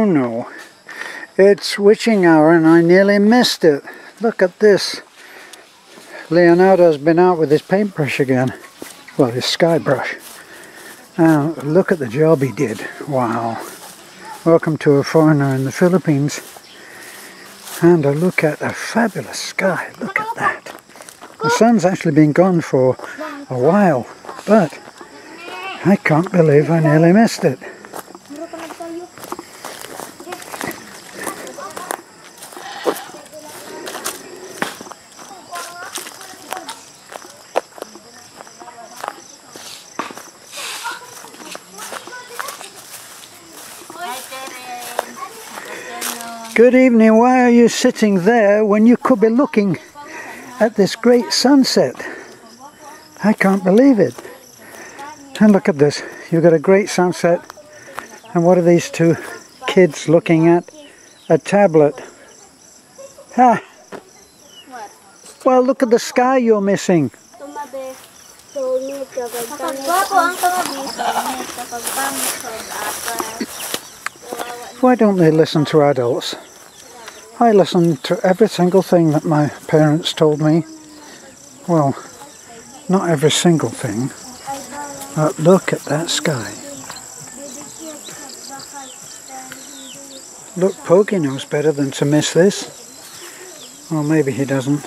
no, it's witching hour and I nearly missed it. Look at this. Leonardo's been out with his paintbrush again. Well, his sky brush. Now, look at the job he did. Wow. Welcome to a foreigner in the Philippines. And a look at a fabulous sky. Look at that. The sun's actually been gone for a while, but I can't believe I nearly missed it. Good evening. Why are you sitting there when you could be looking at this great sunset? I can't believe it. And look at this. You've got a great sunset. And what are these two kids looking at? A tablet. Ah. Well, look at the sky you're missing. Why don't they listen to adults? I listen to every single thing that my parents told me. Well, not every single thing, but look at that sky. Look, Pokey knows better than to miss this. Well, maybe he doesn't.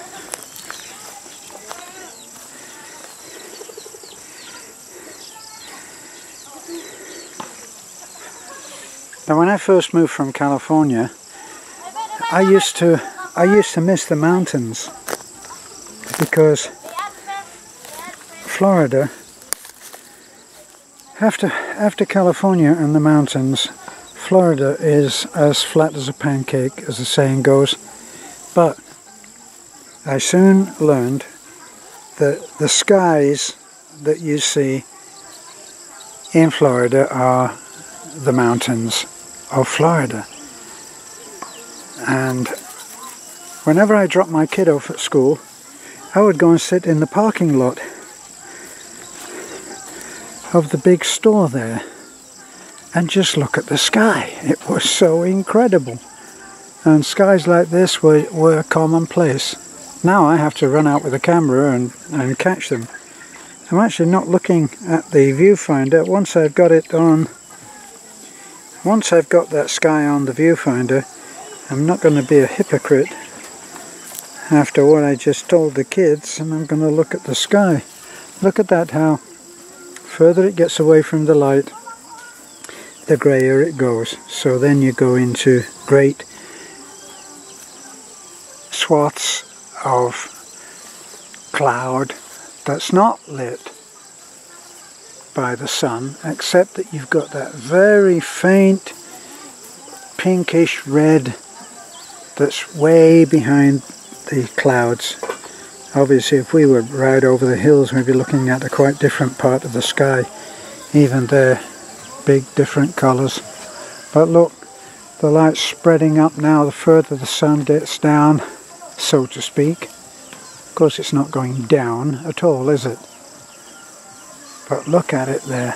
Now, when I first moved from California, I used to miss the mountains because Florida, after California and the mountains, Florida is as flat as a pancake, as the saying goes. But I soon learned that the skies that you see in Florida are the mountains of Florida. And whenever I dropped my kid off at school, I would go and sit in the parking lot of the big store there and just look at the sky. It was so incredible. And skies like this were commonplace. Now I have to run out with a camera and catch them. I'm actually not looking at the viewfinder. Once I've got that sky on the viewfinder, I'm not going to be a hypocrite after what I just told the kids, and I'm going to look at the sky. Look at that, how further it gets away from the light, the grayer it goes. So then you go into great swaths of cloud that's not lit by the sun, except that you've got that very faint pinkish red that's way behind the clouds. Obviously, if we were right over the hills, we'd be looking at a quite different part of the sky. Even there, big different colours. But look, the light's spreading up now the further the sun gets down, so to speak. Of course, it's not going down at all, is it? But look at it there.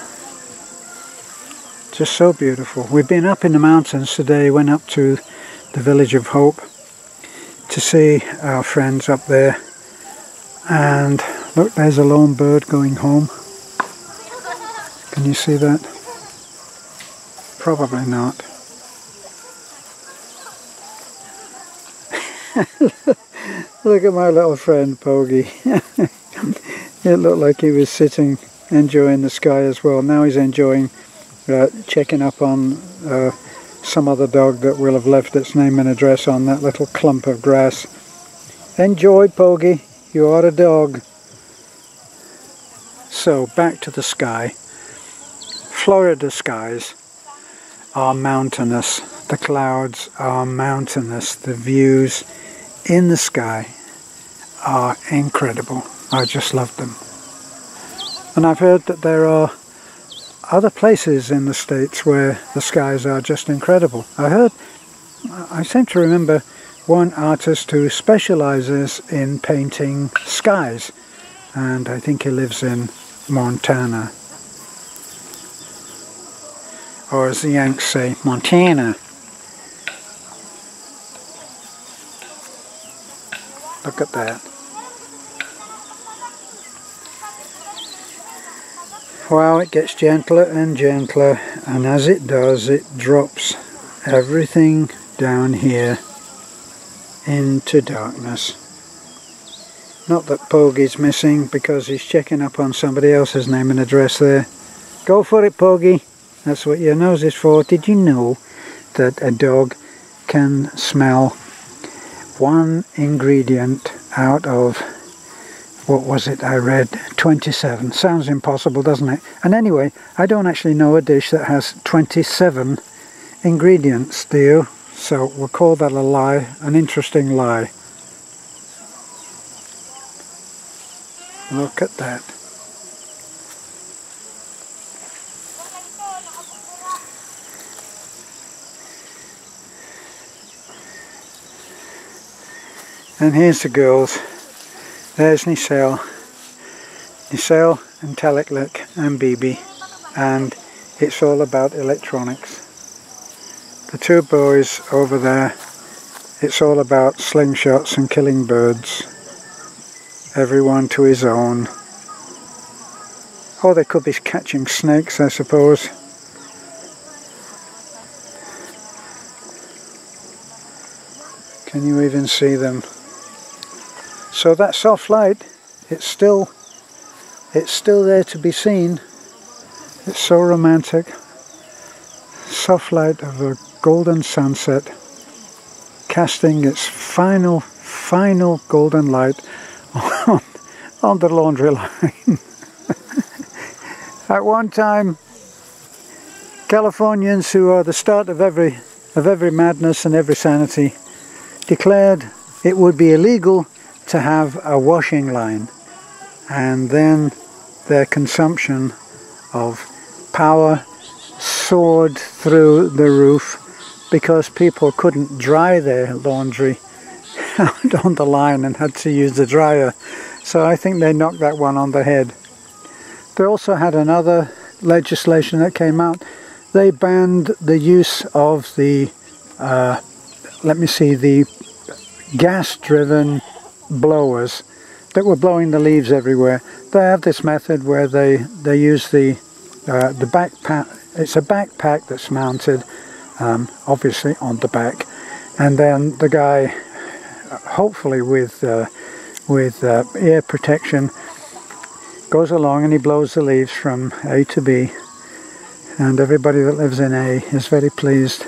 Just so beautiful. We've been up in the mountains today, went up to the village of Hope to see our friends up there. And look, there's a lone bird going home. Can you see that? Probably not. Look at my little friend Poggy. It looked like he was sitting enjoying the sky as well. Now he's enjoying checking up on some other dog that will have left its name and address on that little clump of grass. Enjoy, Poggy, you are a dog. So back to the sky. Florida skies are mountainous. The clouds are mountainous. The views in the sky are incredible. I just love them. And I've heard that there are other places in the States where the skies are just incredible. I seem to remember one artist who specializes in painting skies, and I think he lives in Montana. Or as the Yanks say, Montana. Look at that. Well, it gets gentler and gentler, and as it does, it drops everything down here into darkness. Not that Pogie's missing, because he's checking up on somebody else's name and address there. Go for it, Pogie. That's what your nose is for. Did you know that a dog can smell one ingredient out of, what was it I read, 27. Sounds impossible, doesn't it? And anyway, I don't actually know a dish that has 27 ingredients, do you? So we'll call that a lie, an interesting lie. Look at that. And here's the girls. There's Nisel and Taliklik and Bibi, and it's all about electronics. The two boys over there, it's all about slingshots and killing birds. Everyone to his own. Or they could be catching snakes, I suppose. Can you even see them? So that soft light, it's still there to be seen. It's so romantic. Soft light of a golden sunset, casting its final golden light on the laundry line. At one time, Californians, who are the start of every madness and every sanity, declared it would be illegal to have a washing line, and then their consumption of power soared through the roof because people couldn't dry their laundry out on the line and had to use the dryer. So I think they knocked that one on the head. They also had another legislation that came out. They banned the use of the the gas-driven blowers that were blowing the leaves everywhere. They have this method where they use the backpack. It's a backpack that's mounted obviously on the back, and then the guy, hopefully with ear protection, goes along and he blows the leaves from A to B, and everybody that lives in A is very pleased,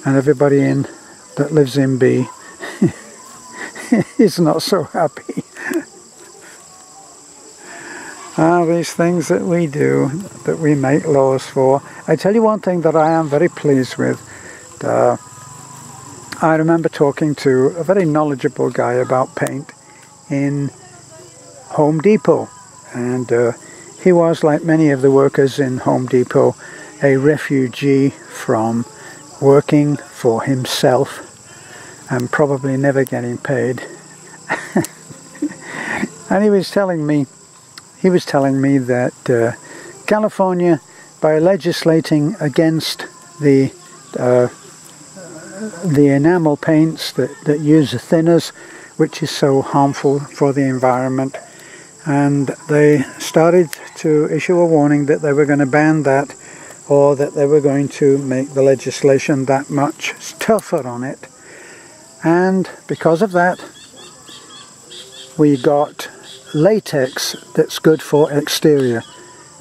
and everybody that lives in B is not so happy. These things that we do, that we make laws for. I tell you one thing that I am very pleased with. I remember talking to a very knowledgeable guy about paint in Home Depot, and he was, like many of the workers in Home Depot, a refugee from working for himself and probably never getting paid. And he was telling me that California, by legislating against the enamel paints that use thinners, which is so harmful for the environment, and they started to issue a warning that they were going to ban that, or that they were going to make the legislation that much tougher on it. And because of that, we got latex that's good for exterior.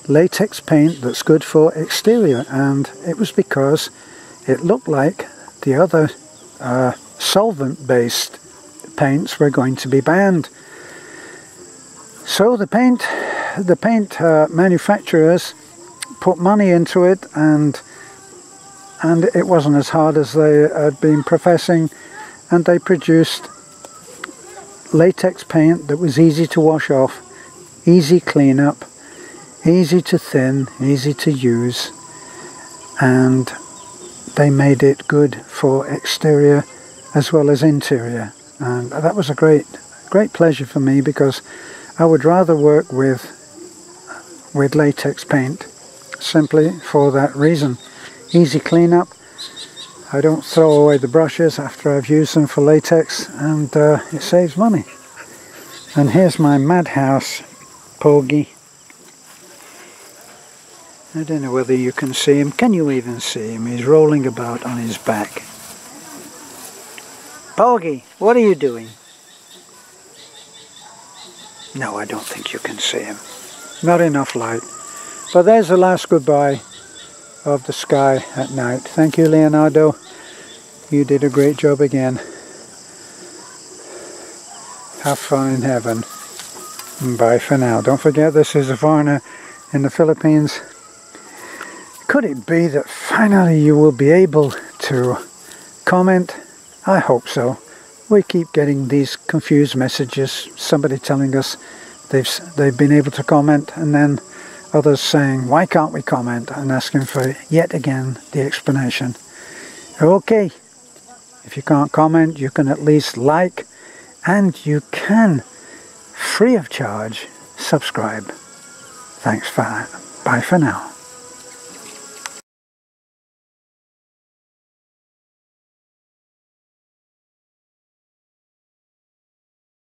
Latex paint that's good for exterior, and it was because it looked like the other solvent-based paints were going to be banned. So the paint manufacturers put money into it, and it wasn't as hard as they had been professing, and they produced latex paint that was easy to wash off, easy cleanup, easy to thin, easy to use, and they made it good for exterior as well as interior. And that was a great pleasure for me, because I would rather work with latex paint simply for that reason. Easy cleanup. I don't throw away the brushes after I've used them for latex, and it saves money. And here's my madhouse Porgy. I don't know whether you can see him. Can you even see him? He's rolling about on his back. Porgy, what are you doing? No, I don't think you can see him. Not enough light. But there's the last goodbye of the sky at night. Thank you, Leonardo. You did a great job again. Have fun in heaven. And bye for now. Don't forget, this is a foreigner in the Philippines. Could it be that finally you will be able to comment? I hope so. We keep getting these confused messages. Somebody telling us they've been able to comment, and then others saying, why can't we comment? And asking for yet again the explanation. Okay, if you can't comment, you can at least like, and you can, free of charge, subscribe. Thanks for that. Bye for now.